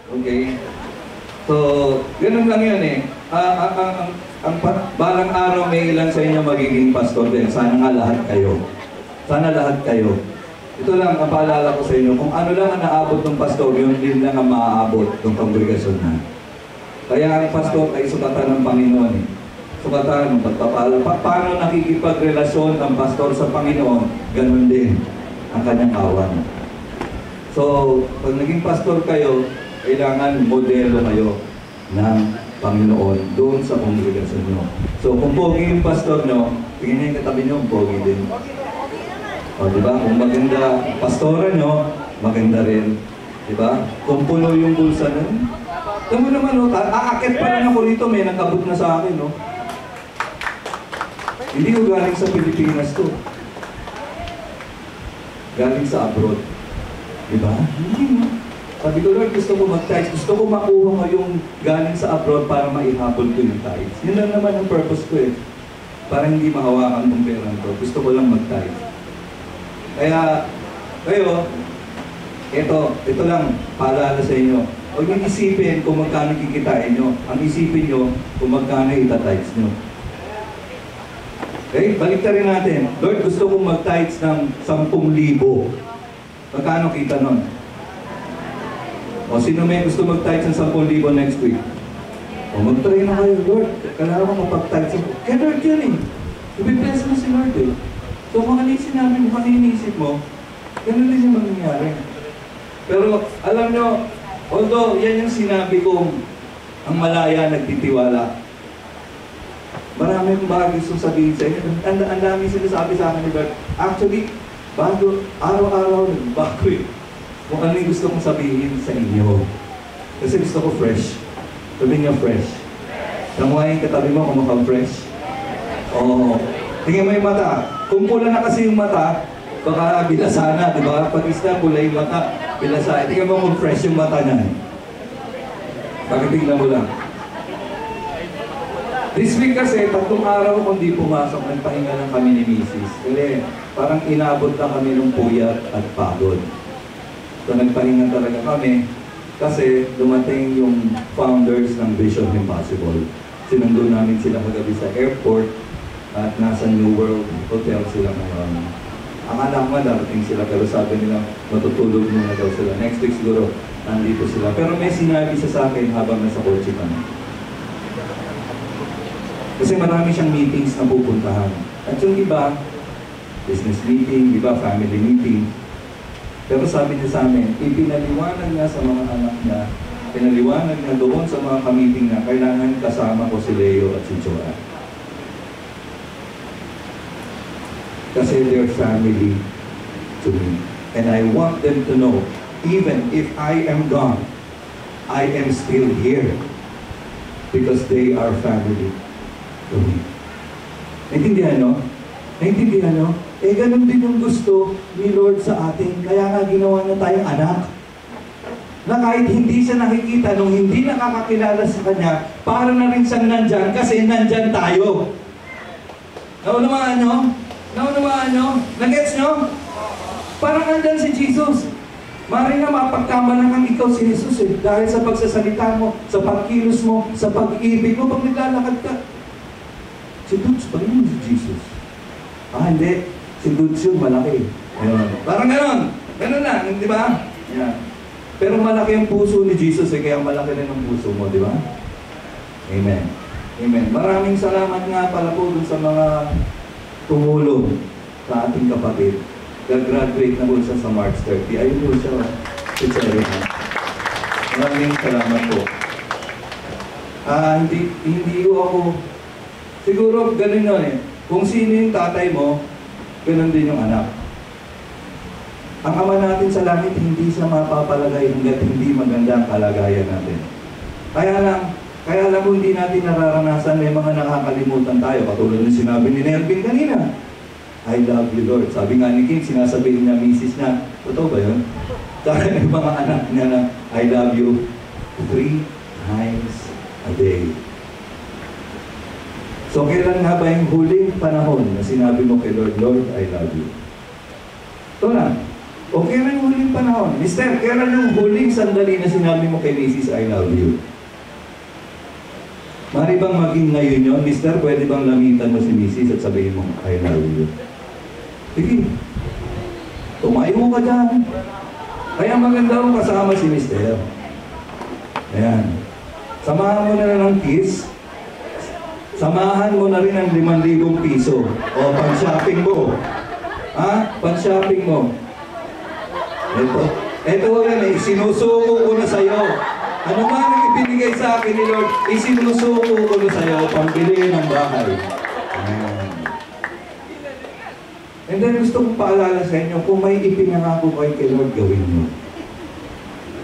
Okay? So, ganun lang yun eh. Balang araw may ilan sa inyo magiging pastor din. Sana nga lahat kayo. Sana lahat kayo. Ito lang, ang paalala ko sa inyo, kung ano lang ang naabot ng pastor, yun din lang ang maaabot ng kongregasyon na. Kaya ang pastor ay sukatan ng Panginoon eh. Sukatan ng pagpapala. Paano nakikipagrelasyon ang pastor sa Panginoon, ganun din ang kanyang kawan. So, pag naging pastor kayo, kailangan modelo kayo ng Panginoon doon sa kongregasyon nyo. So, kung pogi yung pastor nyo, tingin niyo yung katabi nyo, pogi din. O, diba? Kung maganda pastora nyo, maganda rin. Diba? Kung puno yung bulsa nyo, tama naman, no? Aakit pa lang ako rito, may nakabot na sa akin, no? Hindi ko galing sa Pilipinas to. Galing sa abroad. Diba? Hindi, no? Sabi ko, Lord, gusto ko mag-tithes. Gusto ko makuha ko yung galing sa abroad para maihabol ko yung tithes. Yun lang naman ang purpose ko eh. Para hindi mahawakan tong perang to. Gusto ko lang mag-tithes. Kaya, kayo, ito lang, paalala sa inyo. Huwag niyong isipin kung magkano kikitain nyo. Ang isipin nyo kung magkano ita-tithes nyo. Okay, balik rin natin. Lord, gusto kong mag-tithes ng 10,000. Magkano kita nun? O sino may gusto mag-tithes ng 10,000 next week? O mag-try na kayo, Lord. Kailangan ko mapag-tithes. Kaya Lord yun eh. Ibibless mo si Lord eh. So kung ano yung sinabi mo, kung ano yung inisip mo, ganun din yung mangyayari. Pero alam nyo, although yan yung sinabi kong ang malaya nagtitiwala, marami kong bagay gusto sabihin sa inyo. Ang dami sinasabi sa akin ni Lord. Actually, bago, araw-araw bago eh. Kung ano yung gusto kong sabihin sa inyo. Kasi gusto ko fresh. Sabihin niyo fresh. Namuhayin katabi mo kung mukhang fresh. Oo. Tingnan mo yung mata. Kung pula na kasi yung mata, baka bilasa na, di ba? Pag isda, pula yung mata, bilasa. Tingnan mo kung fresh yung mata niya. Pakitingnan mo lang. This week kasi, 3 araw kung di pumasok, nagpahinga lang kami ni Mrs. Kasi parang inabot na kami ng puyat at pagod. So nagpahinga talaga kami kasi dumating yung founders ng Vision Impossible. Sinundo namin sila kagabi sa airport at nasa New World Hotel sila ngayon. Akala ko darating sila pero sabi nila matutulog muna daw sila. Next week siguro nandito sila. Pero may sinabi siya sa akin habang nasa kotse kami. Kasi marami siyang meetings na pupuntahan. At yung iba, business meeting, iba family meeting. Pero sabi niya sa amin, ipinaliwanag niya sa mga anak niya, pinaliwanag niya doon sa mga kamiting na kailangan kasama ko si Leo at si Joanne. Kasi they're family to me. And I want them to know, even if I am gone, I am still here. Because they are family to me. Naintindihan, no? Naintindihan, no? Eh, ganun din yung gusto ni Lord sa atin. Kaya nga ginawa niya tayong anak. Na kahit hindi siya nakikita, nung hindi nakakakilala sa Kanya, para na rin siyang nandyan kasi nandyan tayo. Naunawaan nyo? Naunawaan nyo? Nagets nyo? Parang nandyan si Jesus. Mari na mapagkamalang ang ikaw si Jesus eh. Dahil sa pagsasalita mo, sa pagkilos mo, sa pag-ibig mo, pag naglalakad ka. Si Dudes ba yun si Jesus? Ah, hindi. Si Dudes yun, malaki. Ayun. Parang gano'n. Gano'n lang, di ba? Yeah. Pero malaki ang puso ni Jesus eh, kaya malaki rin ang puso mo, di ba? Amen. Amen. Maraming salamat nga pala po dun sa mga tumulong sa ating kapatid. Nag-graduate na po siya sa March 30. Ayun po siya. Maraming salamat po. Hindi ko ako... Siguro ganun yun eh. Kung sino yung tatay mo, ganun din yung anak. Ang Ama natin sa langit, hindi siya mapapalagay hanggat hindi maganda ang kalagayan natin. Kaya lang hindi natin nararanasan, may mga nakakalimutan tayo. Katulad ng sinabi ni Nelvin kanina. I love you, Lord. Sabi nga ni King, sinasabihin niya, misis niya, totoo ba yun? Kaya yung mga anak niya na, I love you 3 times a day. So, kailan nga ba yung huling panahon na sinabi mo kay Lord, Lord, I love you? Ito na. O kailan yung huling panahon? Mister, kailan yung huling sandali na sinabi mo kay Mrs. I love you? Mari bang maging ngayon yun? Mister, pwede bang lamitan mo si Mrs. at sabihin mo, I love you? Sige. Tumayo ka dyan. Kaya maganda kung kasama si Mister. Ayan. Samahan mo na lang ng kiss. Samahan mo na rin ng 5,000 piso. O, pang-shopping mo. Ha? Pang-shopping mo. Ito yan eh, sinusuko ko na sa'yo. Ano man ang ibinigay sa akin ni Lord, isinusuko ko na sa'yo, pambili ng bahay. Ayan. And then gusto kong paalala sa inyo, kung may ipinangako kayo kay Lord, gawin mo.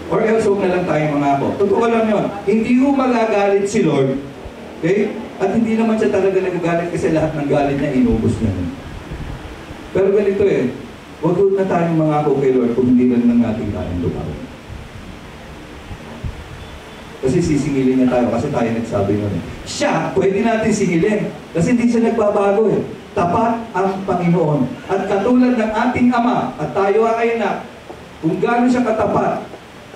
Or else, huwag na lang tayo mangako. Totoo lang yun. Hindi mo magagalit si Lord. Okay? At hindi naman siya talaga nagagalit kasi lahat ng galit niya, inubos niya. Pero ganito eh, huwag na tayong mangako kay Lord kung hindi lang natin kayang lumawan. Kasi sisingilin niya tayo kasi tayo nagsabi nun eh. Siya, pwede natin singilin. Kasi hindi siya nagbabago eh. Tapat ang Panginoon. At katulad ng ating Ama, at tayo ay anak, kung gano'n siya katapat,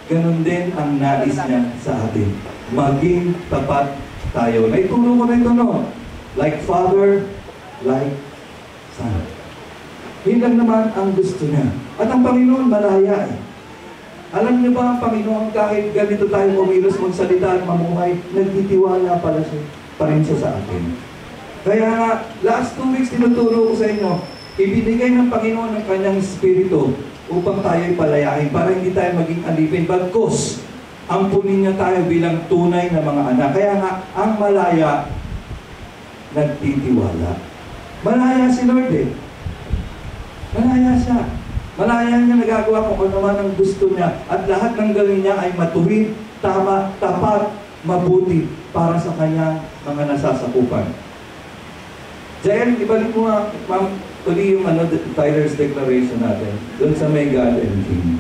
ganun din ang nais niya sa atin. Maging tapat tayo. Naituro ko na ito, no? Like Father, like Son. Yun lang naman ang gusto niya. At ang Panginoon malaya eh. Alam niyo ba ang Panginoon kahit ganito tayo kumilos, magsalita at mamuhay, nagtitiwala pala siya, pa rin siya sa atin. Kaya nga, last 2 weeks tinuturo ko sa inyo, ibinigay ng Panginoon ng kanyang Espiritu upang tayo'y palayain para hindi tayo maging alipin. Bagkus, ampunin niya tayo bilang tunay na mga anak. Kaya nga, ang malaya, nagtitiwala. Malaya si Lord eh. Malaya siya. Malaya niya nagagawa kung ano man ang gusto niya. At lahat ng gawin niya ay matuwid, tama, tapat, mabuti para sa kanyang mga nasasakupan. Jael, ibalik mo nga, ma'am, uli yung Tyler's declaration natin. Doon sa may God and King.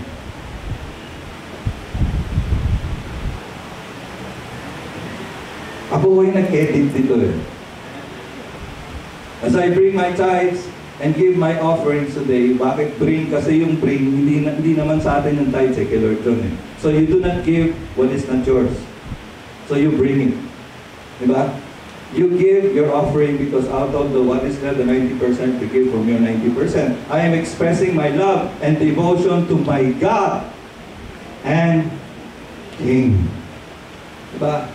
Ako ay nag-edit dito eh. As I bring my tithes and give my offerings today, bakit bring? Kasi yung bring, hindi naman sa atin yung tithes eh, kay Lord John eh. So you do not give what is not yours. So you bring it. Diba? You give your offering because out of the what is left, the 90%, you give from your 90%. I am expressing my love and devotion to my God and King. Diba?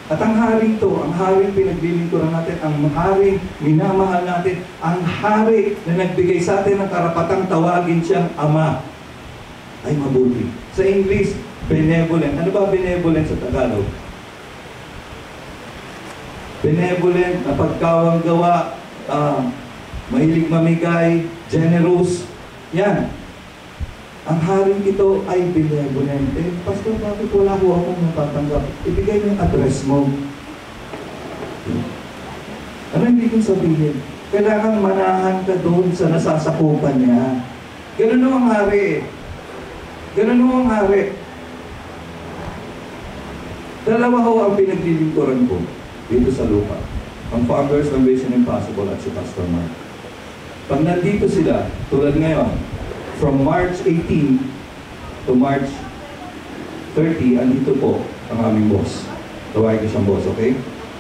At ang haring to, ang haring pinaglilingkuran natin, ang haring minamahal natin, ang hari na nagbigay sa atin ng karapatang tawagin siyang Ama, ay mabuti. Sa English, benevolent. Ano ba benevolent sa Tagalog? Benevolent, na pagkawang gawa, mahilig mamigay, generous. Yan. Ang haring ito ay benevolent. Eh, Pastor, bakit wala ko akong natatanggap? Ibigay mo yung address mo. Ano yung ibig sabihin? Kailangan manahan ka doon sa nasasakupan niya. Ganun ang hari eh. Ganun ang hari. Dalawa ho ang pinaglilingkuran ko dito sa lupa. Ang founders ng Vision Impossible at si Pastor Mark. Pag nandito sila, tulad ngayon, from March 18 to March 30, andito po ang aming boss. Tawagin ko siyang boss, okay?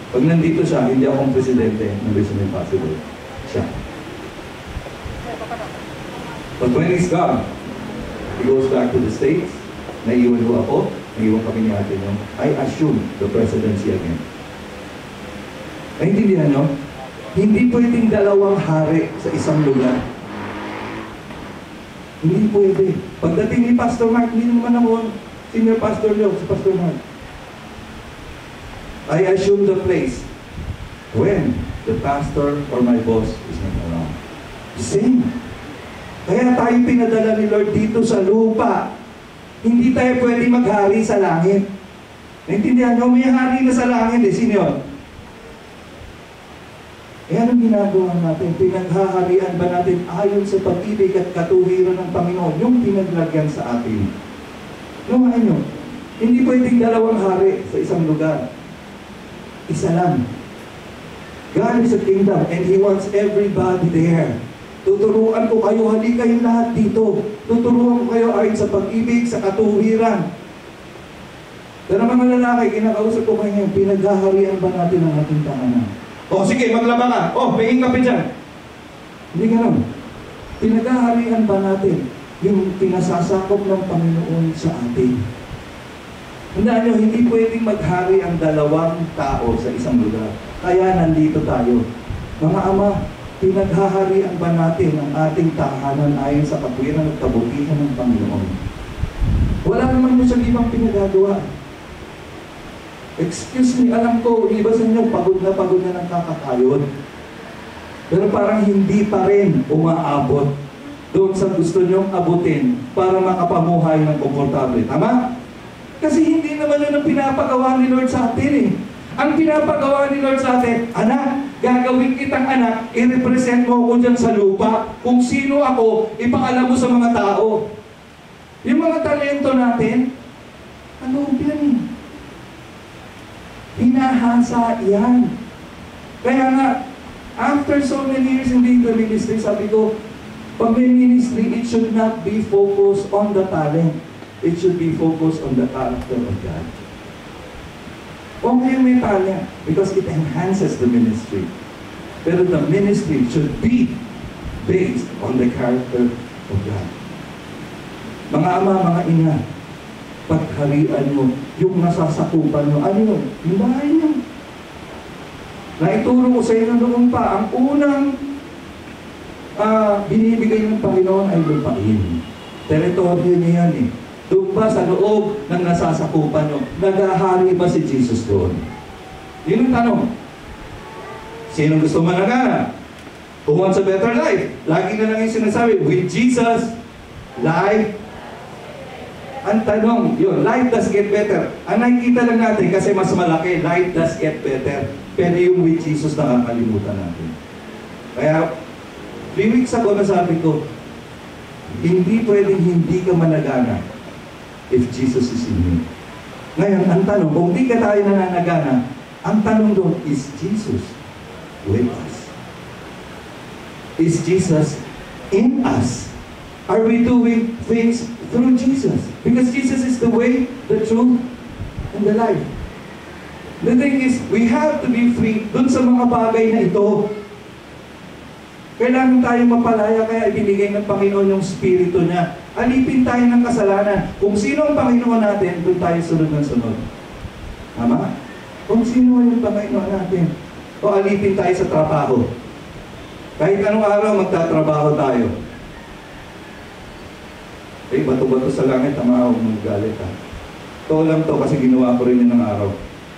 Pag nandito siya, hindi akong presidente ng Vision Impossible. Siya. But when he's gone, he goes back to the States. Naiiwan ko ako. Naiiwan kami ni ate niyo. I assume the presidency again. Naintindihan niyo? Hindi pwedeng dalawang hari sa isang lugar. Hindi pwede. Pagdating ni Pastor Mark, hindi naman ako senior pastor niyo, si Pastor Mark. I assume the place when the pastor or my boss is not around. Same. Kaya tayo pinadala ni Lord dito sa lupa. Hindi tayo pwede maghari sa langit. Naintindihan niyo? May hari na sa langit eh. Sino yun? Eh anong ginagawa natin? Pinaghaharian ba natin ayon sa pag-ibig at katuwiran ng Panginoon yung pinaglagyan sa atin? Lumahan nyo, hindi pwedeng dalawang hari sa isang lugar. Isa lang. God is a kingdom and He wants everybody there. Tuturuan ko kayo, hali kayong lahat dito. Tuturuan ko kayo ayon sa pag-ibig, sa katuwiran. Pero mga lalaki, kinakausap ko kayo ngayon, pinaghaharian ba natin ang ating tahanan? O sige, maglaba ka. O, pingin kape dyan. Hindi ganun. Pinaghaharian ba natin yung pinasasakop ng Panginoon sa atin? Tandaan nyo, hindi pwedeng maghari ang dalawang tao sa isang lugar. Kaya nandito tayo. Mga ama, pinaghaharian ba natin ang ating tahanan ayon sa katwiran at kabutihan ng Panginoon? Wala naman mo sa ibang pinagagawa. Excuse me, alam ko, iba sa inyo, pagod na ng kakakayod. Pero parang hindi pa rin umaabot doon sa gusto nyong abutin para makapamuhay ng komportable. Tama? Kasi hindi naman yun ang pinapagawa ni Lord sa atin eh. Ang pinapagawa ni Lord sa atin, anak, gagawin kitang anak, i-represent mo ako dyan sa lupa. Kung sino ako, ipaalam mo sa mga tao. Yung mga talento natin, ano yan eh? Hinahasa yan. Kaya nga, after so many years in the ministry, sabi ko, pag may ministry, it should not be focused on the talent. It should be focused on the character of God. Okay, may talent because it enhances the ministry. Pero the ministry should be based on the character of God. Mga ama, mga ina, pagharian nyo, yung nasasakupan nyo, ano yun? Yung bahay nyo. Naituro ko sa inyo noon pa, ang unang binibigay ng Panginoon ay lupain. Teritoryo niya yan eh. Doon ba sa loob ng nasasakupan nyo, naghahari ba si Jesus doon? Yun ang tanong. Sino gusto managana? Who wants a better life? Lagi na lang yung sinasabi, with Jesus, life. Ang tanong, yun, life does get better. Ang nakikita lang natin kasi mas malaki, life does get better. Pero yung with Jesus, nakakalimutan natin. Kaya, 3 weeks ago nasabi ko, hindi pwedeng hindi ka managana if Jesus is in you. Ngayon, ang tanong, kung di ka tayo nananagana, ang tanong doon, is Jesus with us? Is Jesus in us? Are we doing things through Jesus? Because Jesus is the way, the truth, and the life. The thing is, we have to be free dun sa mga bagay na ito. Kailangan tayo mapalaya, kaya ibinigay ng Panginoon yung Espiritu niya. Alipin tayo ng kasalanan. Kung sino ang Panginoon natin, doon tayo sunod ng sunod. Tama? Kung sino yung Panginoon natin, o alipin tayo sa trabaho. Kahit anong araw, magtatrabaho tayo. Eh, bato-bato sa langit, tama, huwag magalit ha. Ito lang to kasi ginawa ko rin yun ng araw.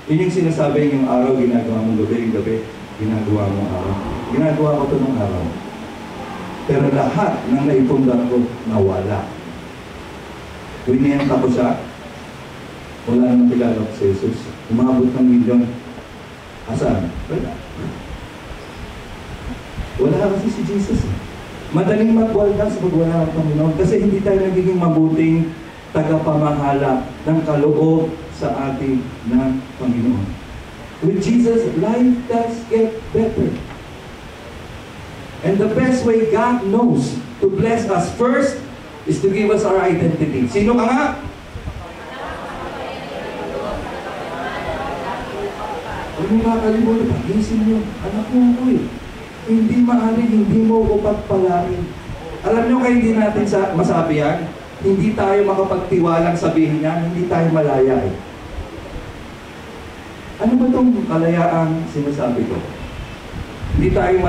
Yun yung sinasabi yung araw, ginagawa mong gabi, yung gabi, ginagawa mong araw. Ginagawa ko ito ng araw. Pero lahat ng naipundar ko, nawala. Winiyanta ko siya, wala nang kilala ko si Jesus. Umabot ng milyon. Asan? Wala. Wala kasi si Jesus. Madaling magwaldas pag wala ang Panginoon kasi hindi tayo nagiging mabuting tagapamahala ng kaloob sa ating ng Panginoon. With Jesus, life does get better. And the best way God knows to bless us first is to give us our identity. Sino ka nga? Huwag mo nakakalimutan, pagisin nyo. Anak mo ako eh. Hindi maaaring, hindi mo ko pagpalain. Alam nyo kayo hindi natin masabi yan? Hindi tayo makapagtiwalang sabihin yan, hindi tayo malaya eh. Ano ba itong kalayaang sinasabi ko? Hindi tayo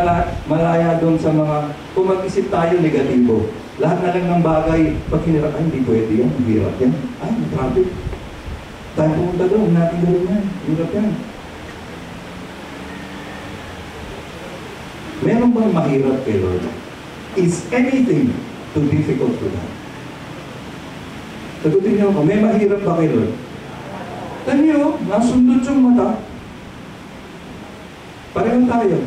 malaya doon sa mga, kung mag-isip tayo negatibo. Lahat na lang ng bagay, pag hinirap, ay hindi pwede yan, hirap yan. Ay, may traffic. Tayo pumunta doon, natin gawin yan, hirap yan. Meron bang mahirap kay Lord? Is anything too difficult for God? Sagutin niyo ako, may mahirap ba kay Lord? Tanyo, nasundot yung mata. Parehong tayo.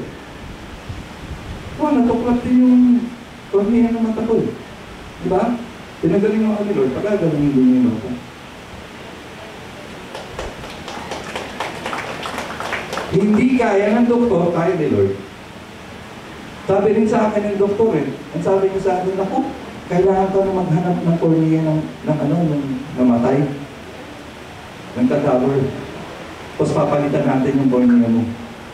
Natuklat din yung kornea ng mata ko. Diba? Pinagaling ako ni Lord, pagkagaling din yung mata. Hindi kaya ng doktor, kaya ni Lord. Sabi rin sa akin ng doktor ang sabi niya sa akin, ako, kailangan ka na maghanap ng cornea ng namatay, ng cadaver. Tapos papalitan natin yung cornea mo.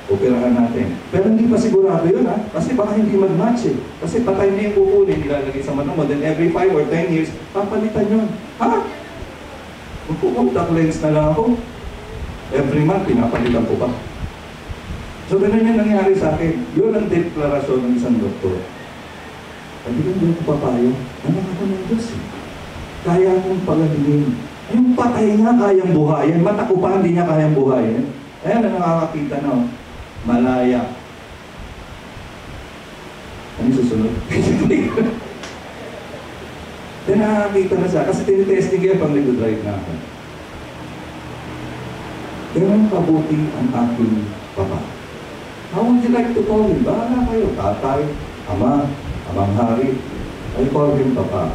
Operahan natin. Pero hindi pa sigurado yun kasi baka hindi mag-match Kasi patay na yung kukunin, nilalagay sa mata mo, then every 5 or 10 years, papalitan yun. Magpupuntak lens na lang ako. Every month, pinapalitan ko pa. So, ganun yung nangyari sa akin. Yun ang deklarasyon ng isang doktor. Sabi ko, hindi ko papayo. Anak ako ng Diyos Kaya akong pagalingin. Yung patay nga kayang buhayin. Mata ko pa, hindi niya kayang buhayin. Ayan na nakakakita na. Malaya. Ano susunod? Then nakakakita na siya. Kasi tinitesting kayo pang nag-drive na ako. Ganun kabuti ang aking papa. How would you like to call him? Bahala kayo. Tatay, ama, amang hari. I call him papa.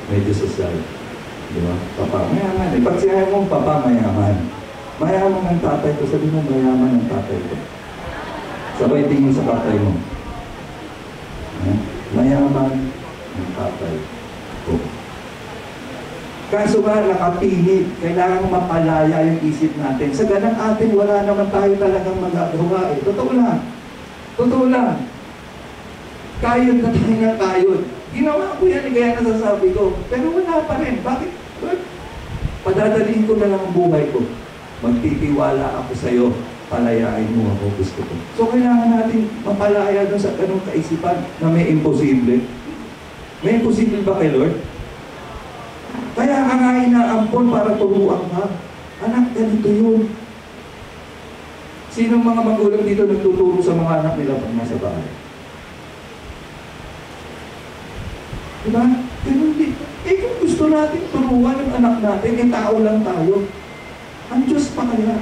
Medyo social. Di ba? Papa. Mayaman. Pag sinabi mong papa, mayaman. Mayaman ang tatay ko. Sabi mo, mayaman ang tatay ko. Sabay tingin sa tatay mo. Mayaman ang tatay ko. Kaso nga, nakapilit. Kailangan mapalaya yung isip natin. Sa ganang atin, wala naman tayo talagang magagawa Totoo lang. Totoo lang. Kayod na tayo ng kayod. Ginawa ko yan, kaya nasasabi ko. Pero wala pa rin. Bakit? Padadaliin ko na lang ang buhay ko. Magtitiwala ako sa iyo. Palayain mo ako, gusto ko. So, kailangan natin mapalaya doon sa ganung kaisipan na may imposible. May imposible ba kay Lord? Kaya ka nga inaampon para turuan ka. Anak, ganito yun. Sinong mga magulang dito nagtuturo sa mga anak nila pag nasa bahay? Diba? Ganun din. Kung gusto natin turuan ng anak natin, tao lang tayo. Ang Diyos pa kaya?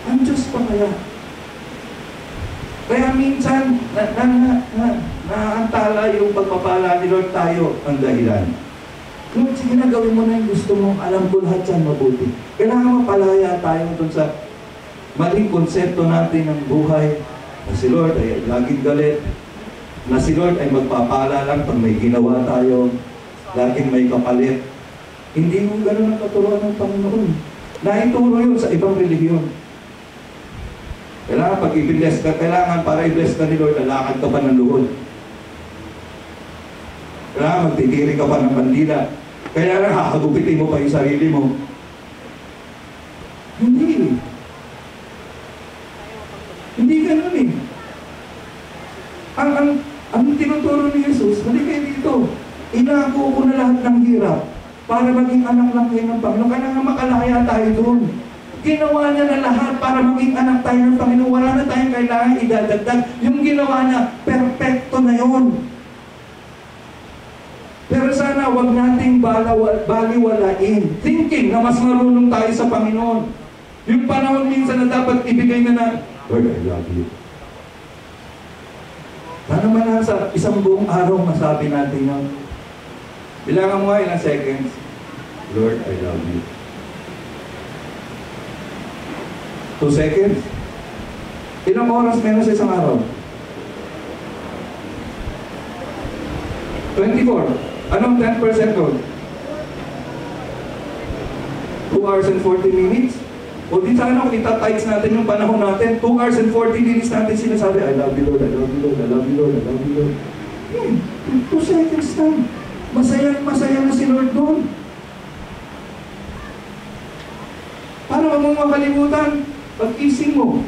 Ang Diyos pa kaya? Kaya minsan, naantala yung pagpapala ni Lord tayo ang dahilan. Lord, sige na, gawin mo na yung gusto mo. Alam ko lahat yan mabuti. Kailangan mapalaya tayo dun sa maling konsepto natin ng buhay. Na si Lord ay laging galit. Na si Lord ay magpapala lang pag may ginawa tayo. Laging may kapalit. Hindi mo ganun ang katuruan ng Panginoon. Naituro yun sa ibang relihiyon. Kailangan pag i-bless ka, kailangan para i-bless ka ni Lord, lalakad ka pa ng luhod. Kailangan magtitiri ka pa ng bandila. Kailangan hakagupitin mo pa yung sarili mo. Hindi. Hindi ganun Ang tinuturo ni Jesus, hindi kayo dito. Inako ko na lahat ng hirap para maging anak lang kayo ng Panginoon. Kailangan makalaya tayo doon. Ginawa niya na lahat para maging anak tayo ng Panginoon. Wala na tayong kailangan idadagdag. Yung ginawa niya, perfecto na yun. Pero sana wag nating baliwalain. Thinking na mas marunong tayo sa Panginoon. Yung panahon minsan na dapat ibigay na Lord, I love you. Sana man sa isang buong araw masabi natin yun. Bilangan mo nga ilang seconds. Lord, I love you. 2 seconds? Ilang oras meron sa isang araw? 24. Anong 10% doon? 2 hours and 40 minutes? O di sana kung itatights natin yung panahon natin, 2 hours and 40 minutes natin sinasabi, I love you Lord, I love you Lord, I love you Lord, I love you Lord. 2 seconds lang. Masaya na si Lord doon. Para wag mong makalimutan, pag-ising mo,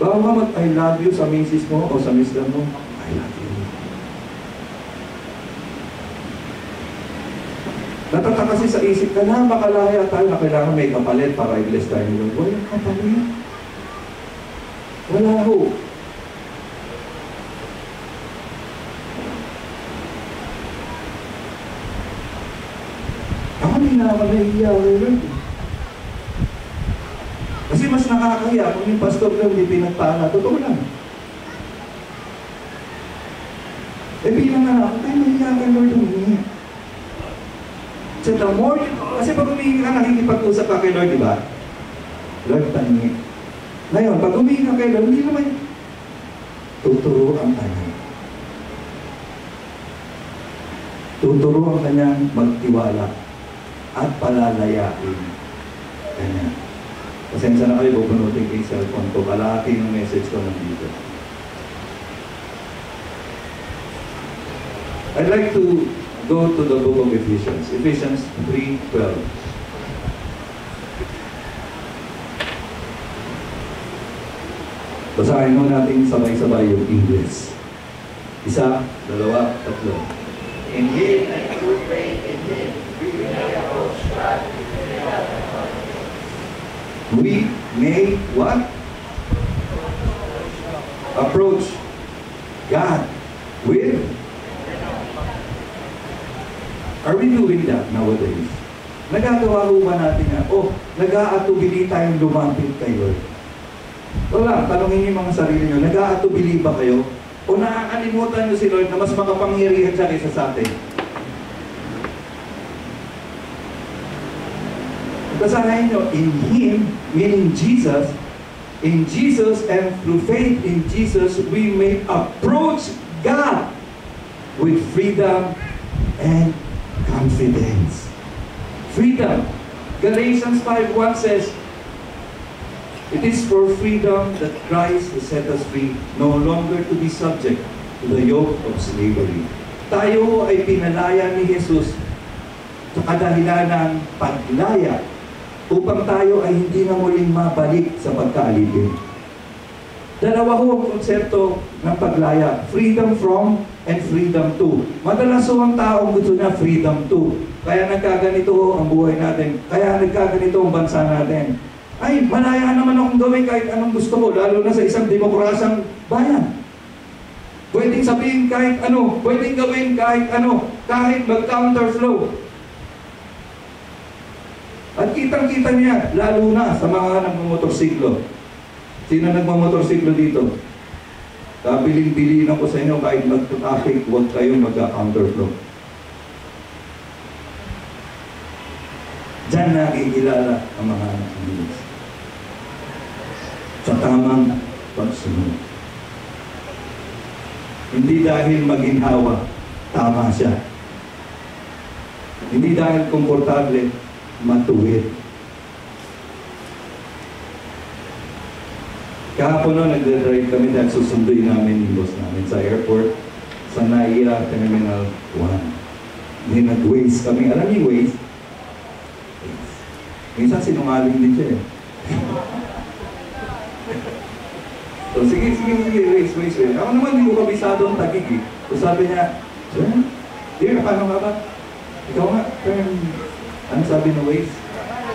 bago ka mag-I love you sa misis mo o sa mister mo, I love you. Natata kasi sa isip ka na makalaya tayo na kailangan may kapalit para i-bless tayo ng Lord. Walang kapalit. Wala ho. Ako hindi na ako nahihiya kay Lord. Kasi mas nakakahiya kung yung pastor ko hindi pinagpala. Totoo lang. Bilang na ako, tayo nahihiya kay Lord humingi. So the more, kasi pag humingi ka, nakikipag-usap ka kay Lord, di ba? Lord, tangi. Ngayon, pag humingi ka kay Lord, hindi naman, tuturuan ka niya. Tuturuan ka niyang magtiwala at palalayain ka niya. Pasensya na kayo, bubunutin ko yung cellphone ko. Kalahati ng message ko nandito. I'd like to go to the book of Ephesians. Ephesians 3:12. Basahin mo natin sabay-sabay yung English. Isa, dalawa, tatlo. In Him and through faith in Him, we may approach God. We may what? Approach God with. Are we doing that nowadays? Nagagawa ko ba natin na, nag-aatubili tayong lumapit kay Lord? Wala, tanongin niyo mga sarili niyo, nag-aatubili ba kayo? O nakakalimutan niyo si Lord na mas makapangyarihan siya kaysa sa atin? Basahin niyo, in Him, meaning Jesus, in Jesus and through faith in Jesus, we may approach God with freedom and confidence. Freedom. Galatians 5:1 says, it is for freedom that Christ has set us free, no longer to be subject to the yoke of slavery. Tayo ay pinalaya ni Jesus sa kadahilan ng paglaya upang tayo ay hindi na muling mabalik sa pagkaalipin. Dalawa ho ang konsepto ng paglaya, freedom from and freedom to. Madalas ho ang taong gusto niya freedom to. Kaya nagkaganito ho ang buhay natin. Kaya nagkaganito ang bansa natin. Ay, malaya naman akong gawin kahit anong gusto ko, lalo na sa isang demokrasang bayan. Pwedeng sabihin kahit ano, pwedeng gawin kahit ano, kahit mag-counterflow. At kitang-kita niya, lalo na sa mga nagmamotorsiklo. Sino nagmamotorsiklo dito? Kabiling-biliin ako sa inyo, kahit mag-traffic, huwag kayong mag-counterflow. Diyan nakikilala ang mga anak ng Diyos. Sa tamang pagsunod. Hindi dahil maginhawa, tama siya. Hindi dahil komportable, matuwid. Kahapon no, nagdadrive kami dahil susunduin namin yung boss namin sa airport sa Naira Terminal 1. Hindi nag-Waze kami. Alam niyo Waze? Minsan sinungaling din siya eh. So, sige, Waze. Ako naman hindi ko kabisado ang tagig eh. So sabi niya, Sir, dear, paano nga ba? Ikaw nga, turn. Ano sabi ng Waze?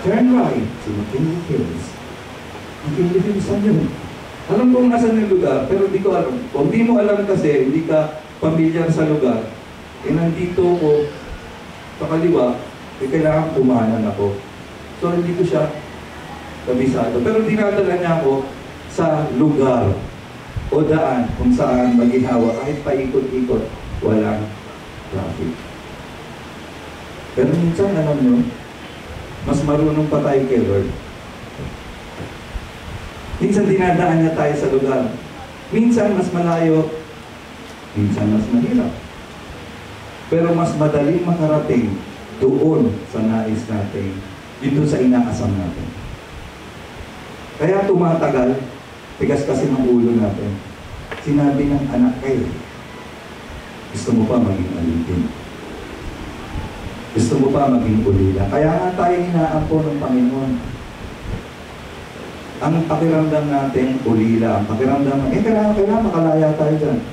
Turn right to McKinley Hills. McKinley Hills, saan yun? Alam kong nasan yung lugar, pero hindi ko alam. Kung di mo alam kasi, hindi ka pamilyar sa lugar, nandito ko sa kaliwa, kailangan kumanan ako. So, hindi ko siya kabisado. Pero dinadala niya ako sa lugar o daan kung saan maghihawa. Kahit paikot-ikot, walang traffic. Pero minsan, alam nyo, mas marunong pa tayo kay Lord. Minsan dinadaan niya tayo sa lugar. Minsan mas malayo, minsan mas mahirap. Pero mas madaling makarating doon sa nais natin, dito sa inaasam natin. Kaya tumatagal, tigas kasi ng ulo natin. Sinabi ng anak kayo, gusto mo pa maging alipin? Gusto mo pa maging ulila? Kaya nga tayo hinaampon ng Panginoon. Ang pakiramdam natin, ulila. Ang pakiramdam natin, kailangan makalaya tayo dyan.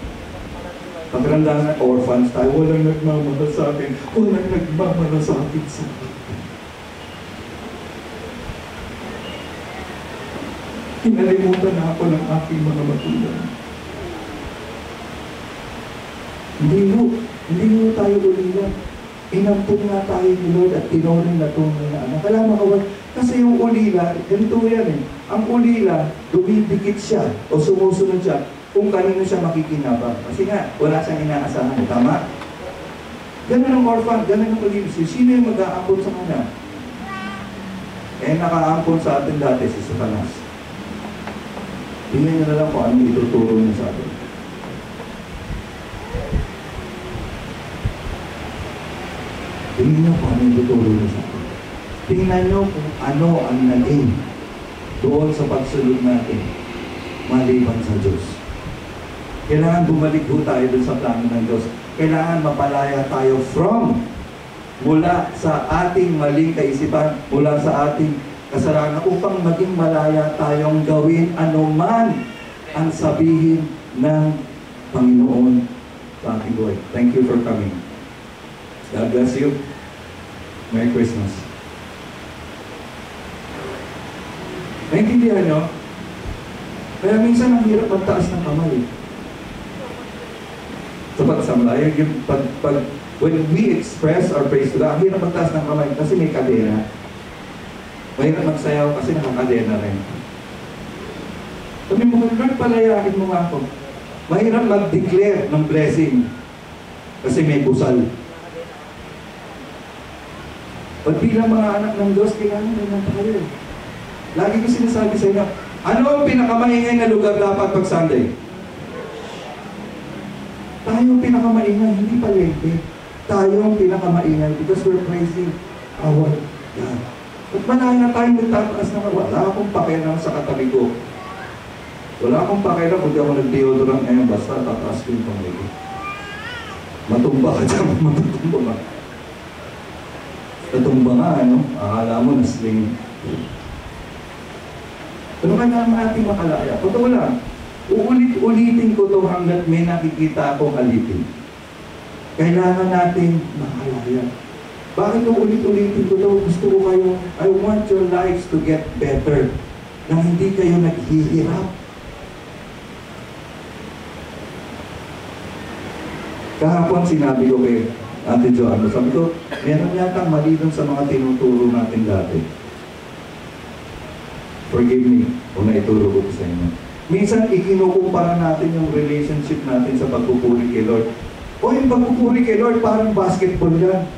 Pakiramdam na orphans tayo, walang nagmamahal sa akin, walang nagmamahal sa akin sa akin. Kinalimutan na ako ng aking mga magulang. Hindi mo tayo ulila. Inampun nga tayo ni Lord at tinorin na tunay na anak. Kailangan makawal. Kasi yung ulila, ganito yan eh. Ang ulila, dumidikit siya o sumusunod siya kung kanino siya makikinabang. Kasi nga, wala siyang inaasahan. Tama? Ganun ang orphan, ganun ang ulila. Sino yung mag-aampon sa kanya? Nakaampon sa atin dati si Satanas. Tingnan niyo na lang kung anong ituturo niya sa atin. Tingnan nyo kung ano yung tuturo niyo sa atin. Tingnan nyo kung ano ang naging doon sa pagsunod natin maliban sa Diyos. Kailangan bumalik po tayo doon sa plano ng Diyos. Kailangan mapalaya tayo mula sa ating maling kaisipan, mula sa ating kasalanan, upang maging malaya tayong gawin anuman ang sabihin ng Panginoon sa ating buhay. Thank you for coming. God bless you. Merry Christmas. Naintindihan nyo? Kaya minsan ang hirap magtaas ng kamay. Sa pagsamlay, when we express our praise to God, ang hirap magtaas ng kamay kasi may kadena. Mahirap magsayaw kasi nakakadena rin. Sabi mo, Lord, palayakin mo nga ako. Mahirap mag-declare ng blessing kasi may busal. Pag bilang mga anak ng Diyos, kailangan naman tayo. Lagi ko sinasabi sa inyo, ano ang pinakamaingay na lugar dapat pag Sunday? Tayo ang pinakamaingay, hindi palengke. Tayo ang pinakamaingay because we're praising our God. At manahin na tayo nagtataas na wala akong pakialam sa katabi ko. Wala akong pakialam kung di ako nag-deodorant ngayon, basta tataas ko yung pangay ko. Matumba ka dyan, matutumba ka. Natumba nga, ano? Akala mo na sling. Pero kailangan natin makalaya. Totoo lang, uulit-ulitin ko to hanggat may nakikita akong alipin. Kailangan natin makalaya. Bakit uulit-ulitin ko to? Gusto ko kayo, I want your lives to get better. Na hindi kayo naghihirap. Kahapon sinabi ko kay Ate Joanna, sabi ko, meron yata mali dun sa mga tinuturo natin dati. Forgive me kung naituro ko sa inyo. Minsan, ikinukumpara natin yung relationship natin sa pagpupuri kay Lord. O yung pagpupuri kay Lord, parang basketball yan.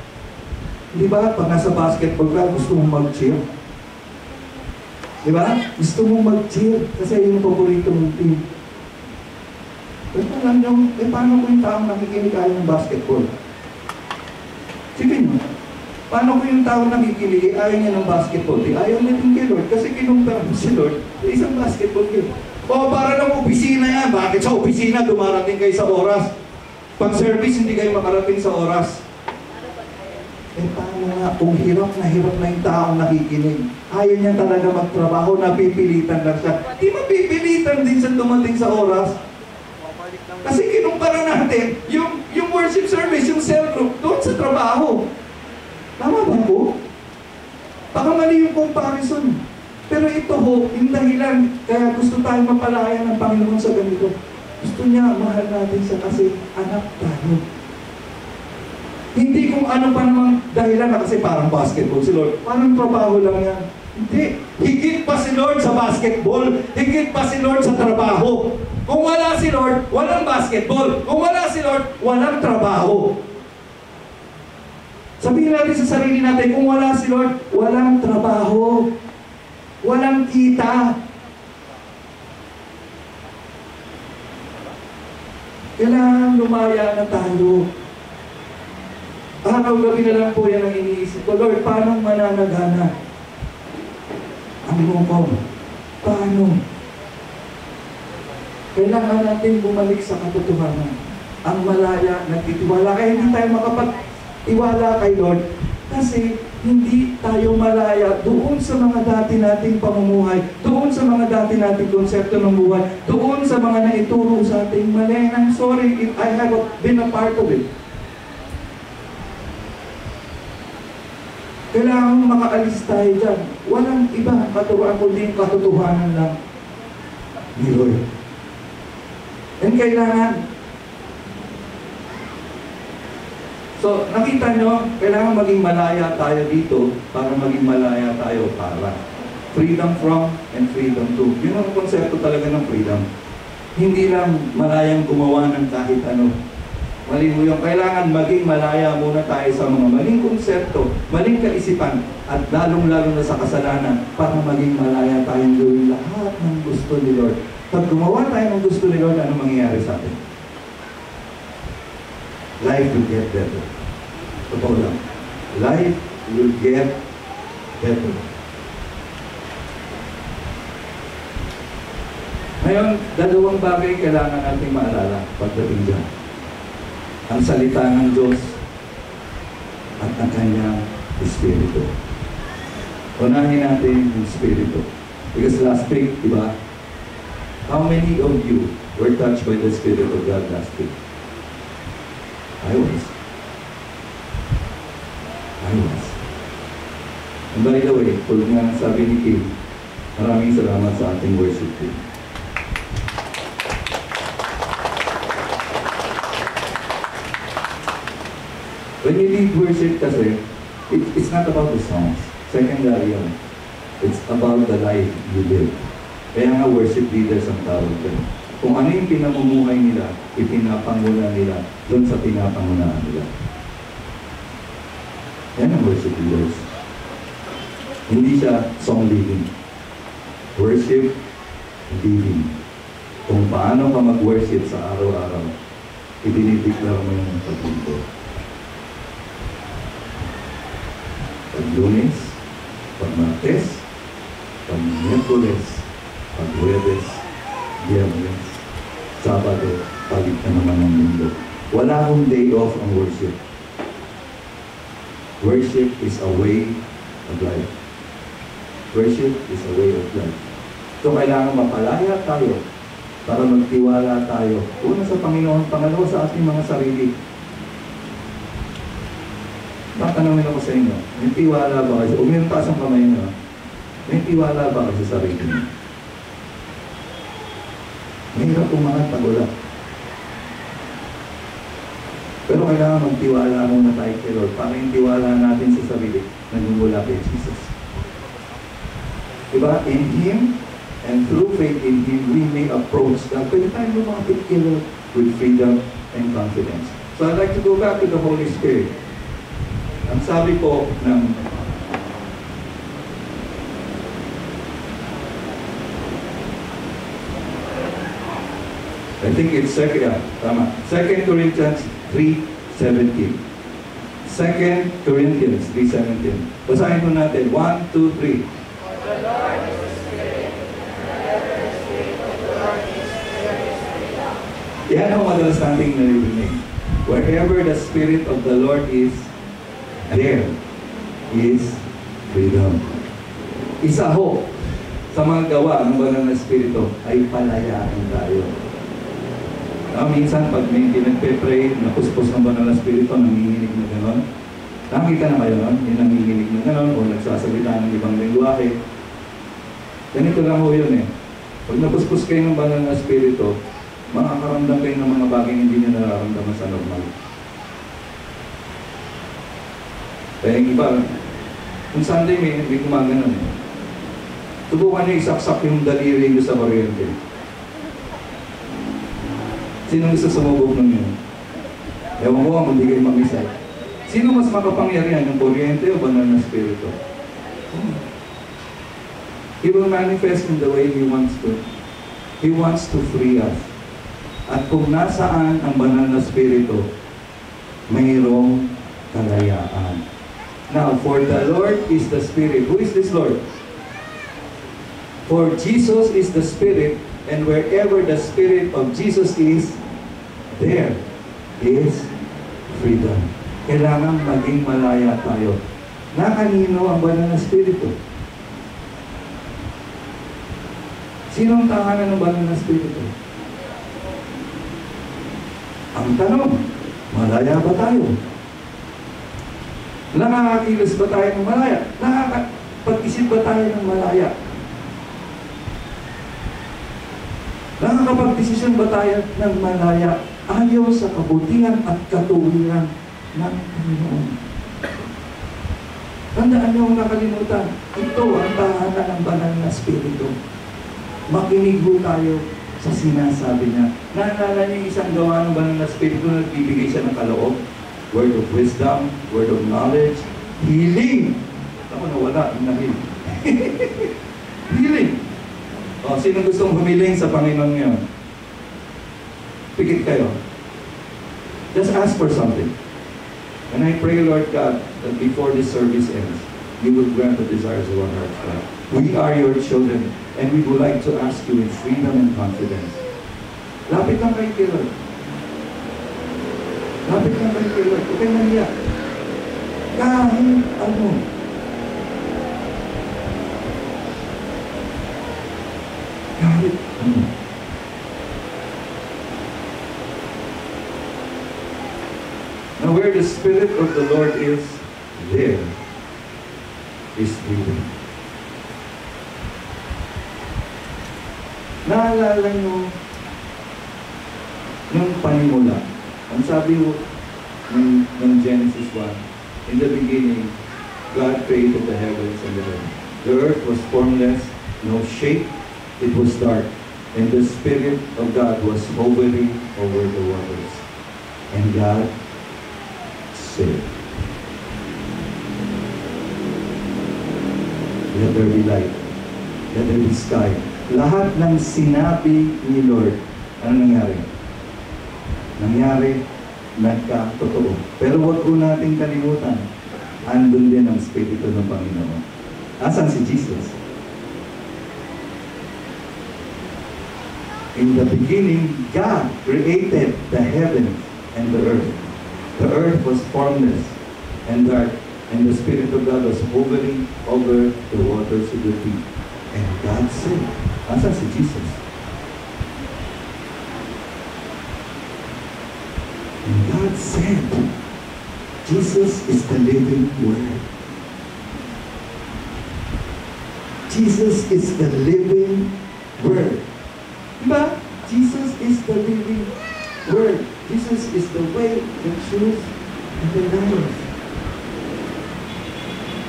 Di ba? Pag nasa basketball ka, gusto mong mag-cheer. Di ba? Gusto mong mag-cheer kasi yung paborito mong team. Pero alam nyo, paano ko yung taong nakikinig ayaw ng basketball? Sige nyo, paano ko yung taong nakikinig ayaw niya ng basketball? Ayaw niya din kay Lord kasi kinumpara mo si Lord sa isang basketball game. O para lang opisina yan. Bakit sa opisina dumarating kayo sa oras? Pag service hindi kayo makarating sa oras. Paano nga kung hirap na yung taong nakikinig? Ayaw niya talaga magtrabaho, napipilitan lang siya. Di mapipilitan din siya dumating sa oras. Kasi kinumpara natin yung worship service, yung cell group, doon sa trabaho. Tama ba po? Baka mali yung comparison. Pero ito ho, yung dahilan, kaya gusto tayong mapalaya ng Panginoon sa ganito. Gusto niya, mahal natin siya kasi anak tayo. Hindi kung ano pa namang dahilan na kasi parang basketball si Lord. Parang trabaho lang yan. Hindi. Higit pa si Lord sa basketball. Higit pa si Lord sa trabaho. Kung wala si Lord, walang basketball. Kung wala si Lord, walang trabaho. Sabihin natin sa sarili natin, kung wala si Lord, walang trabaho. Walang kita. Kailangan lumaya na tayo. Araw-gabi na lang po yan ang iniisip ko. Lord, paano mananagana ang lungkong? Paano? Kailangan natin bumalik sa katotohanan. Ang malaya, nagtitiwala. Kaya hindi tayo makapag-tiwala kay Lord kasi hindi tayo malaya doon sa mga dati nating pamumuhay, doon sa mga dati nating konsepto ng buhay, doon sa mga naituro sa ating mali. I'm sorry if I have been a part of it. Kailangan makaalis tayo dyan. Walang iba katuruan kundi yung katotohanan lang ni Lord. And kailangan. So, nakita nyo, kailangan maging malaya tayo dito para maging malaya tayo para. Freedom from and freedom to. Yun ang konsepto talaga ng freedom. Hindi lang malayang gumawa ng kahit ano. Mali mo yung kailangan maging malaya muna tayo sa mga maling konsepto, maling kaisipan, at lalong-lalo na sa kasalanan para maging malaya tayong gawin lahat ng gusto ni Lord. Pag gumawa tayo ng gusto ni Lord, ano mangyayari sa atin? Life will get better. Totoo lang. life will get better. Ngayon, dalawang bagay kailangan nating maalala pagdating dyan. Ang salita ng Diyos at ang kanyang Espiritu. Unahin natin yung Espiritu. Because last week, di ba? How many of you were touched by the Spirit of God last week? I was. And by the way, tulad nga sabi ni Kim, maraming salamat sa ating worship team. When you lead worship kasi, it's not about the songs. Secondary yun. It's about the life you live. Kaya nga worship leaders ang tawag dyan. Kung ano yung pinamumuhay nila, ipinapanguna nila doon sa pinapangunahan nila. Yan ang worship leaders. Hindi siya song leading. Worship leading. Kung paano ka mag-worship sa araw-araw, ibinibiglar mo yung pag-ibig. Pag-Lunes, pag-Martes, pag-Miyerkules, pag-Huwebes, Biyernes, Sabado, palit na naman ng mundo. Wala akong day off ang worship. Worship is a way of life. Worship is a way of life. So kailangan mapalaya tayo para magtiwala tayo. Una sa Panginoon, pangalawa sa ating mga sarili. Tatanungin ako sa inyo, may tiwala ba kayo? Umilang taas ang kamay nyo. May tiwala ba kayo sa sarili nyo? Mahirap umangat pag wala. Pero kailangan magtiwala muna tayo kay Lord para yung tiwala natin sa sarili nagmumula kay Jesus. Diba? In Him and through faith in Him, we may approach God. Pwede tayo lumapit kay Lord with freedom and confidence. So I'd like to go back to the Holy Spirit. Ang sabi po ng I think it's tama. 2 Corinthians 3:17. 2 Corinthians 3:17. Basahin po natin. 1, 2, 3. The Lord is the Spirit, and wherever the Spirit of the Lord is, there is freedom. Yan ang madalas nating naririnig. Wherever the Spirit of the Lord is, there is freedom. Isa ho sa mga gawa ng banal na Espiritu ay palayaan tayo. Minsan pag may pinagpe-pray, napuspos ng banal na Espiritu, nanginginig na gano'n. Nakita na kayo nun? Yung nanginginig na gano'n o nagsasalita ng ibang lingwahe. Ganito lang ho yun eh. Pag napuspos kayo ng banal na Espiritu, makakaramdam kayo ng mga bagay hindi nyo nararamdaman sa normal. Kaya yung iba, kung Sunday may gumaganon eh. Subukan nyo isaksak yung daliri nyo sa kuryente. Sino gusto sumubok ng yun? Ewan ko kung hindi kayo mag-isa. Sino mas makapangyarihan, yung kuryente o banal na Espiritu? He will manifest in the way He wants to. He wants to free us. At kung nasaan ang banal na Espiritu, mayroong kalayaan. Now, for the Lord is the Spirit. Who is this Lord? For Jesus is the Spirit, and wherever the Spirit of Jesus is, there is freedom. Kailangan maging malaya tayo. Na kanino ang banal na Espiritu? Sino ang tahanan ng banal na Espiritu? Ang tanong, malaya ba tayo? Nakakakilos ba tayo ng malaya? Nakakapag-isip ba tayo ng malaya? Nakakapag-desisyon ba tayo ng malaya ayaw sa kabutihan at katuwiran ng Panginoon? Tandaan niyo ang nakalimutan. Ito ang tahanan ng banal na Espiritu. Makinig ho tayo sa sinasabi niya. Naalala niyo isang gawa ng banal na Espiritu na nagbibigay siya ng kaloob? Word of wisdom, word of knowledge, healing. Ako nawala, nahil. Healing. O, sino gustong humiling sa Panginoon ngayon? Pikit kayo. Just ask for something. And I pray, Lord God, that before this service ends, you will grant the desires of our hearts, God. We are your children, and we would like to ask you in freedom and confidence. Lapit lang kay Lord. Lapit lang kay Lord. Huwag kayo maniyak. Kahit ano. Kahit ano. Now where the Spirit of the Lord is, there is freedom. Naalala nyo nung panimula. Ang sabi mo ng Genesis 1, in the beginning, God created the heavens and the earth. The earth was formless, no shape, it was dark, and the Spirit of God was hovering over the waters. And God said, let there be light, let there be sky. Lahat ng sinabi ni Lord, ano nangyari? Nangyari, nagkatotoo. Pero huwag po natin kalimutan, andun din ang Espiritu ng Panginoon. Asan si Jesus? In the beginning, God created the heavens and the earth. The earth was formless and dark, and the Spirit of God was hovering over the waters of the deep. And God said, asan si Jesus? And God said, Jesus is the living Word. Jesus is the living Word. Diba? Jesus is the living Word. Jesus is the way, the truth, and the life.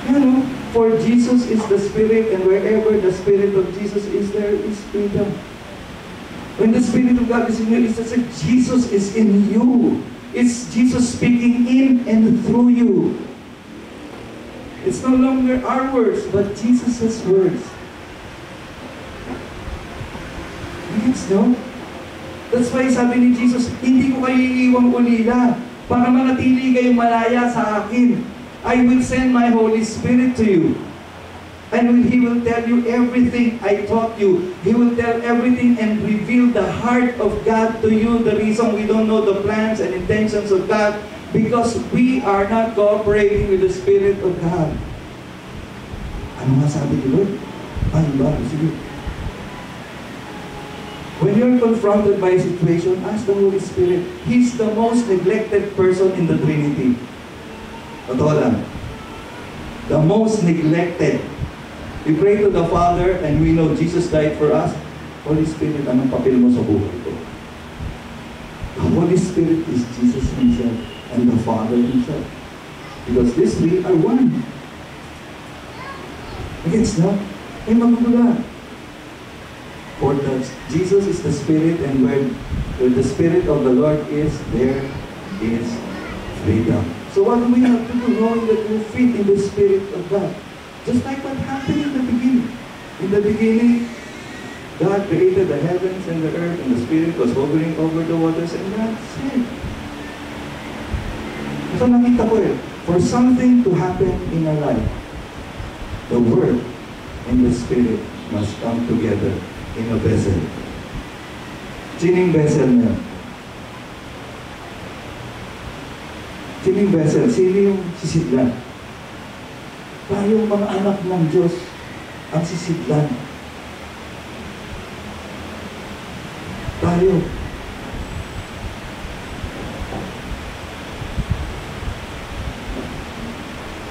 You know, for Jesus is the Spirit, and wherever the Spirit of Jesus is, there is freedom. When the Spirit of God is in you, it's as if Jesus is in you. It's Jesus speaking in and through you. It's no longer our words, but Jesus' words. Yes, no? That's why sabi ni Jesus, hindi ko kayo iiwang ulila para manatili kayong malaya sa akin. I will send my Holy Spirit to you. And He will tell you everything I taught you. He will tell everything and reveal the heart of God to you. The reason we don't know the plans and intentions of God, because we are not cooperating with the Spirit of God. Ano nga sabi ni Lord? Ano ba? Sige. When you're confronted by a situation, ask the Holy Spirit. He's the most neglected person in the Trinity. Totoo lang. The most neglected. We pray to the Father and we know Jesus died for us. Holy Spirit, anong papel mo sa buhay ko? The Holy Spirit is Jesus Himself and the Father Himself. Because these three are one. Against no? Ay magmula. For Jesus is the Spirit, and where the Spirit of the Lord is, there is freedom. So what do we have to do? Knowing that we fit in the Spirit of God. Just like what happened in the beginning. In the beginning, God created the heavens and the earth, and the Spirit was hovering over the waters, and God said. So nakita ko for something to happen in our life, the Word and the Spirit must come together in a vessel. Sining vessel na? Sining vessel? Sino yung sisidlan? Tayong mga anak ng Diyos ang sisidlan. Tayo.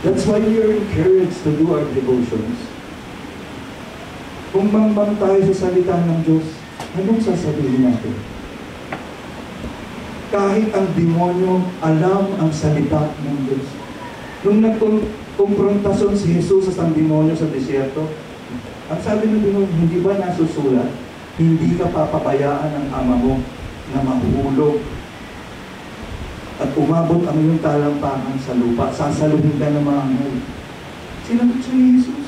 That's why we are encouraged to do our devotions. Kung mangbang tayo sa salita ng Diyos, anong sasabihin natin? Kahit ang demonyo, alam ang salita ng Diyos. Nung nagkumprontasyon si Jesus sa demonyo sa desierto, ang sabi ng demonyo, hindi ba nasusulat? Hindi ka papabayaan ng ama mo na mahulog at umabot ang iyong talampakan sa lupa. Sasaluhin ka ng mga anghel. Sinagot siya ni Jesus.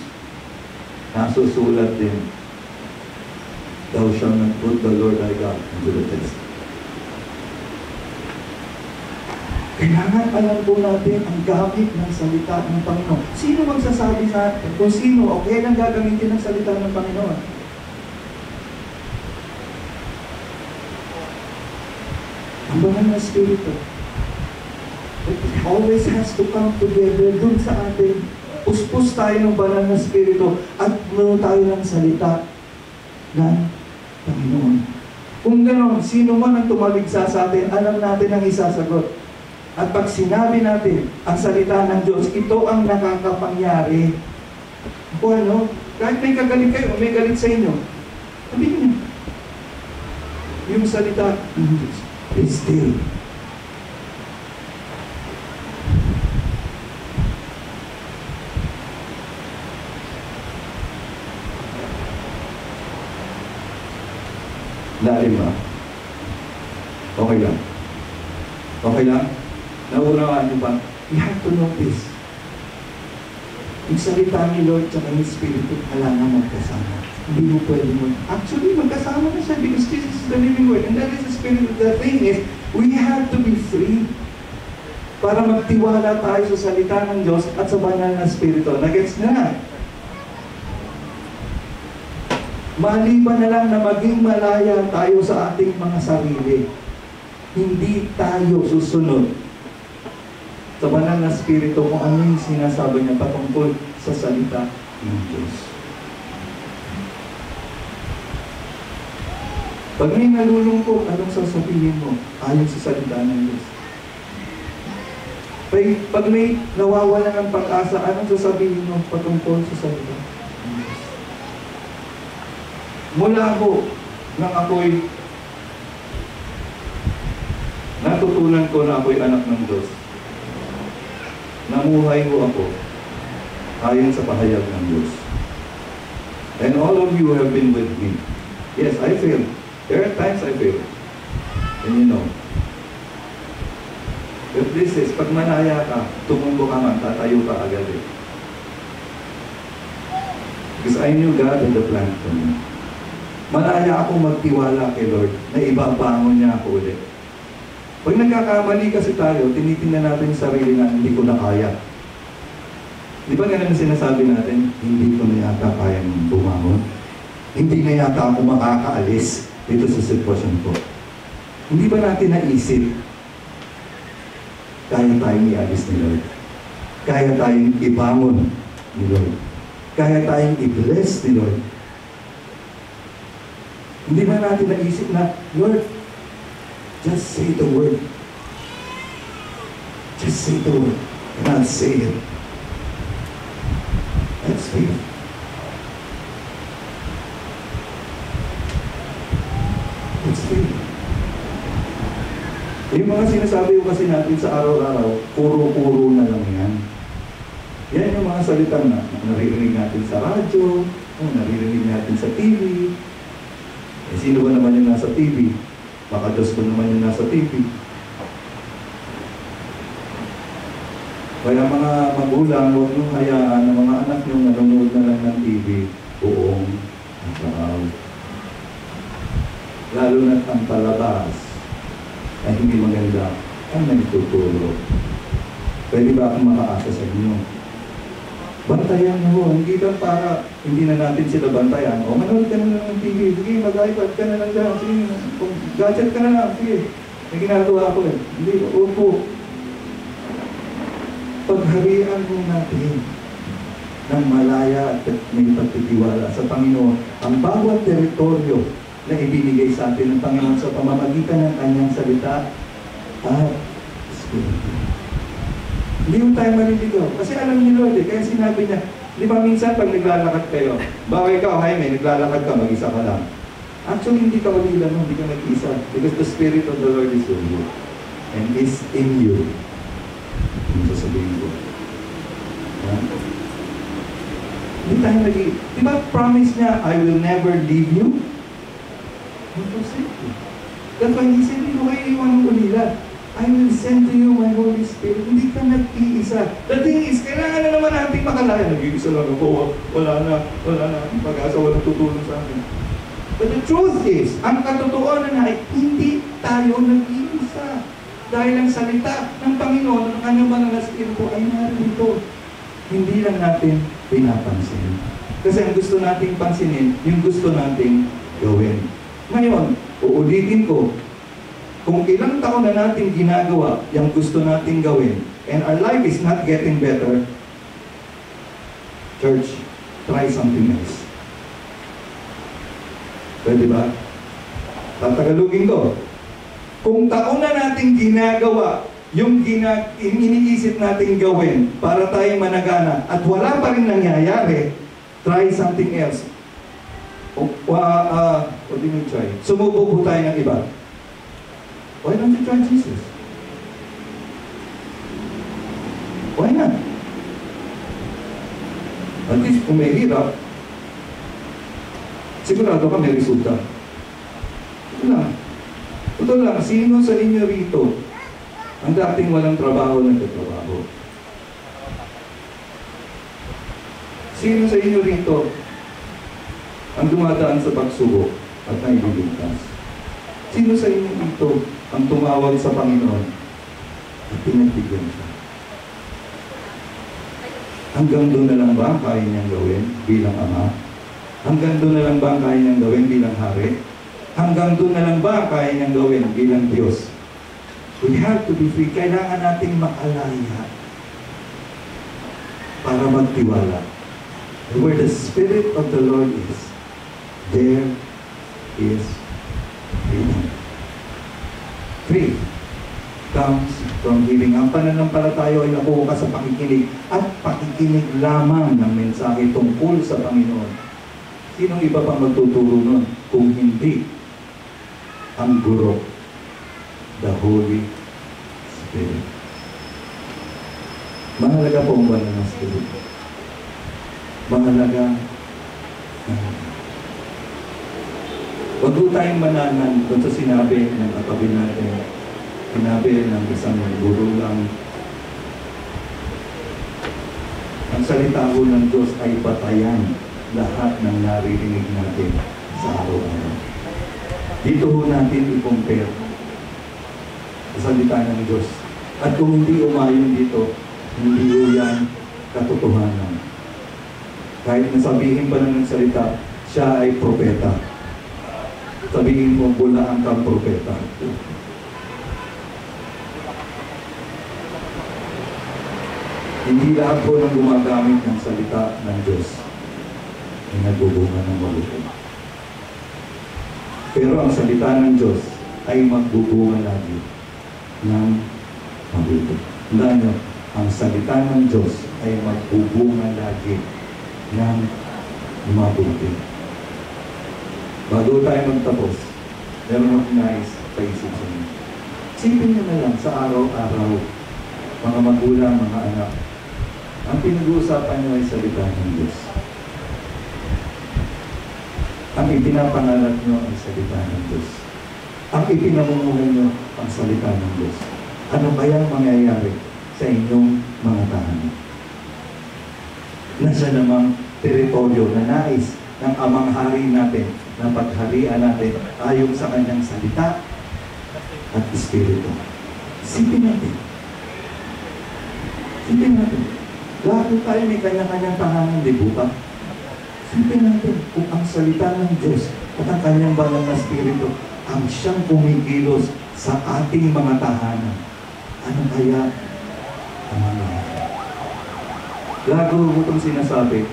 Nasusulat din, thou shalt not put the Lord thy God into the test. Kailangan alam po natin ang gamit ng salita ng Panginoon. Sino magsasabi sa atin kung sino o kailan gagamitin ang salita ng Panginoon? Ang banal na Espiritu. It always has to come together dun sa atin. Puspos tayo ng banal na Espiritu at puno tayo ng salita ng Panginoon. Kung gano'n, sino man ang tumaligsa sa atin, alam natin ang isasagot. At pag sinabi natin ang salita ng Diyos, ito ang nakakapangyari. Kung ano, kahit may kagalit kayo, may galit sa inyo, sabihin niyo, yung salita ng Diyos is still. Lalim ba? Okay lang. Okay lang? Naunawaan niyo ba? We have to know this. Yung salita ni Lord at ang Espiritu, kailangan magkasama. Hindi mo pwede mo. Actually, magkasama na siya because Jesus is the living Word. And that is the Spirit. The thing is, we have to be free para magtiwala tayo sa salita ng Diyos at sa banal na Espiritu. Nagets na? Maliban na lang na maging malaya tayo sa ating mga sarili. Hindi tayo susunod sa banal na Espiritu kung ano yung sinasabi niya patungkol sa salita ng Diyos. Pag may nalulungkot, anong sasabihin mo ayon sa salita ng Diyos? Pag may nawawala ng pag-asa, anong sasabihin mo patungkol sa salita ng Diyos? Mula ho, nang ako'y natutunan ko na ako'y anak ng Diyos, namuhay ho ako ayon sa pahayag ng Diyos. And all of you have been with me. Yes, I failed. There are times I failed. And you know. But this is, pag malaya ka, tumumbo ka man, tatayo ka agad eh. Because I knew God had a plan for me. Malaya akong magtiwala kay Lord na ibabangon niya ako ulit. Pag nagkakamali kasi tayo, tinitingnan natin yung sarili na hindi ko na kaya. Di ba ganun sinasabi natin? Hindi ko na yata kaya bumangon. Hindi na yata ako makakaalis dito sa sitwasyon ko. Hindi ba natin naisip kaya tayong ialis ni Lord? Kaya tayong ibangon ni Lord? Kaya tayong i-bless ni Lord? Hindi ba natin naisip na, Lord, just say the word. Just say the word. And I'll say it. That's faith. That's faith. Yung mga sinasabi ko kasi natin sa araw-araw, puro-puro na lang yan. Yan yung mga salita na naririnig natin sa radyo, naririnig natin sa TV. Eh, sino ba naman yung nasa TV? Baka Diyos ko naman yung nasa TV. Kaya mga magulang, huwag nung hayaan ng mga anak nyo nanonood na lang ng TV buong araw. Lalo na ang palabas ay hindi maganda ang nagtuturo. Pwede ba akong makaasa sa inyo? Bantayan mo, hindi lang para hindi na natin sila bantayan. O manood ka na lang ng TV, sige mag-iPad ka na lang dyan, sige, kung gadget ka na lang, sige. May ginagawa ko eh. Hindi, upo. Pagharian mo natin ng malaya at may pagtitiwala sa Panginoon ang bawat teritoryo na ibinigay sa atin ng Panginoon sa pamamagitan ng kanyang salita at Espiritu. Hindi mo tayo maliligaw. Kasi alam ni Lord eh, kaya sinabi niya, di ba minsan pag naglalakad kayo, baka ikaw, Jaime, naglalakad ka, mag-isa ka lang. Actually, hindi ka walilan, hindi ka mag-isa. Because the Spirit of the Lord is with you. And is in you. Yung sasabihin ko. Hindi tayo di ba promise niya, I will never leave you? Don't forsake you. That's why He said, hindi ko kayo iwan ng ulila. I will send to you my Holy Spirit. Hindi ka nag-iisa. The thing is, kailangan na naman natin makalaya. Nag-iisa lang ako. Wala na. Pag-asa, walang tutulong sa akin. But the truth is, ang katotohanan ay hindi tayo nag-iisa. Dahil ang salita ng Panginoon, ang kanyang banal na Espiritu ay narito. Hindi lang natin pinapansin. Kasi ang gusto nating pansinin, yung gusto nating gawin. Ngayon, uulitin ko, kung ilang taon na natin ginagawa yung gusto nating gawin, and our life is not getting better, church, try something else. Pwede ba? Tatagalugin ko. Kung taon na natin ginagawa yung iniisip nating gawin para tayo managana at wala pa rin nangyayari, try something else. What do you mean try? Sumubo po tayo ng iba. Why don't you try Jesus? Why not? At least kung may hirap, sigurado ka may resulta. Ito lang. Ito lang, sino sa inyo rito ang dating walang trabaho nagtatrabaho? Sino sa inyo rito ang dumadaan sa pagsubok at nailigtas? Sino sa inyo rito ang tumawag sa Panginoon at pinagbigyan siya? Hanggang doon na lang ba ang kaya niyang gawin bilang Ama? Hanggang doon na lang ba ang kaya niyang gawin bilang Hari? Hanggang doon na lang ba ang kaya niyang gawin bilang Diyos? We have to be free. Kailangan nating makalaya para magtiwala. Where the Spirit of the Lord is, there is freedom. Free comes from hearing. Ang pananampalataya ay nakuha sa pakikinig at pakikinig lamang ng mensahe tungkol sa Panginoon. Sinong iba pang magtuturo nun kung hindi ang guro, the Holy Spirit? Mahalaga po ang banal na Spirit. Mahalaga. Huwag po tayong mananan doon sa sinabi ng katabi natin. Sinabi ng isang guro lang. Ang salita ko ng Diyos ay batayan lahat ng naririnig natin sa araw-araw. Dito ho natin i-compare sa salita ng Diyos. At kung hindi umayon dito, hindi ho yan katotohanan. Kahit nasabihin pa ng salita, siya ay propeta. Sabihin mo, bulaan kang propeta. Hindi lahat po ng gumagamit ng salita ng Diyos ay nagbubunga ng mabuti. Pero ang salita ng Diyos ay magbubunga lagi ng mabuti. Tandaan nyo, ang salita ng Diyos ay magbubunga lagi ng mabuti. Bago tayo magtapos, meron akong nais sa isip sa inyo. Sipin nyo na lang sa araw-araw, mga magulang, mga anak, ang pinag-uusapan nyo ay salita ng Diyos. Ang ipinapangalat nyo ay salita ng Diyos. Ang ipinamumuhay nyo ang salita ng Diyos. Ano kaya mangyayari sa inyong mga tahanan? Nasa namang teritoryo na nais ng amang hari natin, na pagharian natin ayon sa kanyang salita at Espiritu. Sipin natin. Sipin natin. Lahat tayo may kanya-kanyang tahanan, di ba? Sipin natin kung ang salita ng Diyos at ang kanyang banal na Espiritu ang siyang kumikilos sa ating mga tahanan. Ano kaya ang mangyayari? Lagi ko itong sinasabi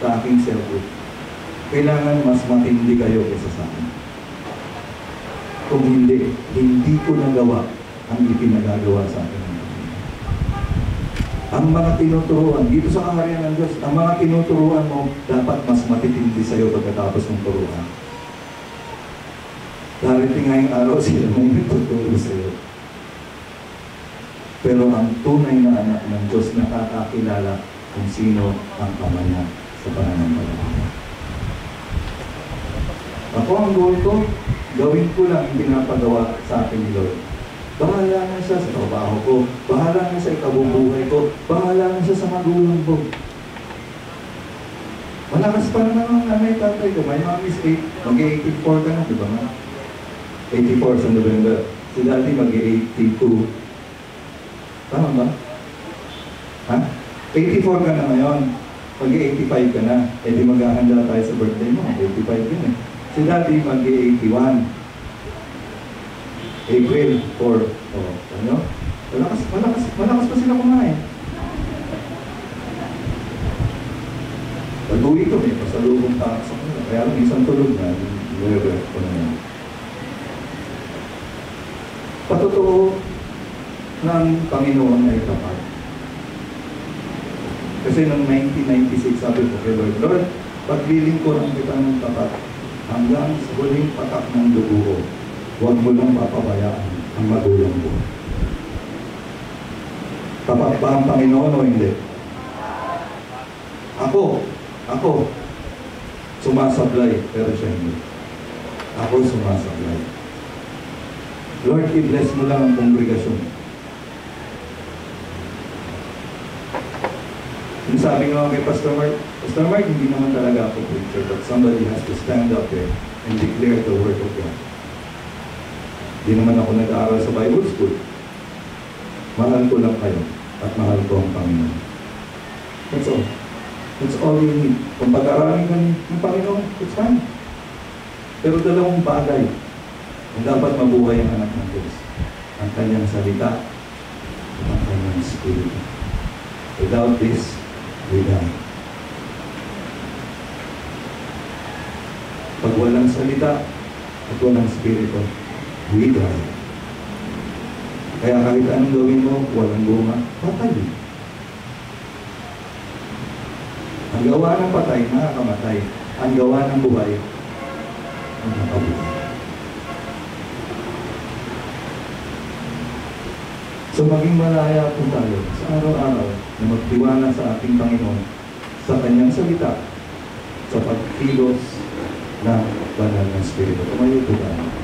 sa aking cellgroup. Kailangan mas matindi kayo kaysa sa akin. Kung hindi, hindi ko nagawa ang ipinagagawa sa akin. Ang mga tinuturuan, dito sa kaharian ng Diyos, ang mga tinuturuan mo, dapat mas matitindi sa iyo pagkatapos ng turuan. Darating ngayong araw, sila may nagtuturo sa iyo. Pero ang tunay na anak ng Diyos nakakakilala kung sino ang Ama niya sa pananampalataya. Ako ang goal ko, gawin ko lang yung pinapagawa sa akin ni Lord. Bahala na siya sa trabaho ko, bahala na sa ikabubuhay ko, bahala na siya sa magulang ko. Malakas pa naman ang nanay tatay ko. My mom is 8, mag-84 ka na, di ba nga? 84 sa November Si Daddy mag-82. Tama ba? Ha? 84 ka na ngayon. Mag-85 ka na. Eh di maghahanda tayo sa birthday mo. 85 yun eh. Si Daddy mag-81. April 4. Oh, ano? Malakas pa sila kumain. Pag-uwi ko, may pasalubong takas ako. Kaya lang isang tulog na, nire-ref ko na yan. Patotoo ng Panginoon ay tapat. Kasi noong 1996, sabi ko kay Lord, Lord, pagbiling ko ng kitang tapat hanggang sa huling patak ng dugo ko, huwag mo lang papabayaan ang magulang ko. Tapat ba ang Panginoon o hindi? Ako, sumasablay, pero siya hindi. Ako sumasablay. Lord, i-bless mo lang ang kongregasyon. Yung sabi nga kay Pastor Mark, hindi naman talaga ako preacher, but somebody has to stand up there and declare the word of God. Hindi naman ako nag-aaral sa Bible school. Mahal ko lang kayo at mahal ko ang Panginoon. That's all. That's all you need. Kung pag-aralin ka ng Panginoon, it's fine. Pero dalawang bagay ang dapat mabuhay ang anak ng Diyos. Ang kanyang salita at ang kanyang spirito. Without this, we die. Pag walang salita at walang spirito, we die. Kaya kahit anong gawin mo, walang bunga, patay. Ang gawa ng patay, nakakamatay. Ang gawa ng buhay, nakakabuhay. So maging malaya po tayo sa araw-araw na magtiwala sa ating Panginoon sa kanyang salita sa pagkilos ng banal ng Espiritu. Tumayo po tayo.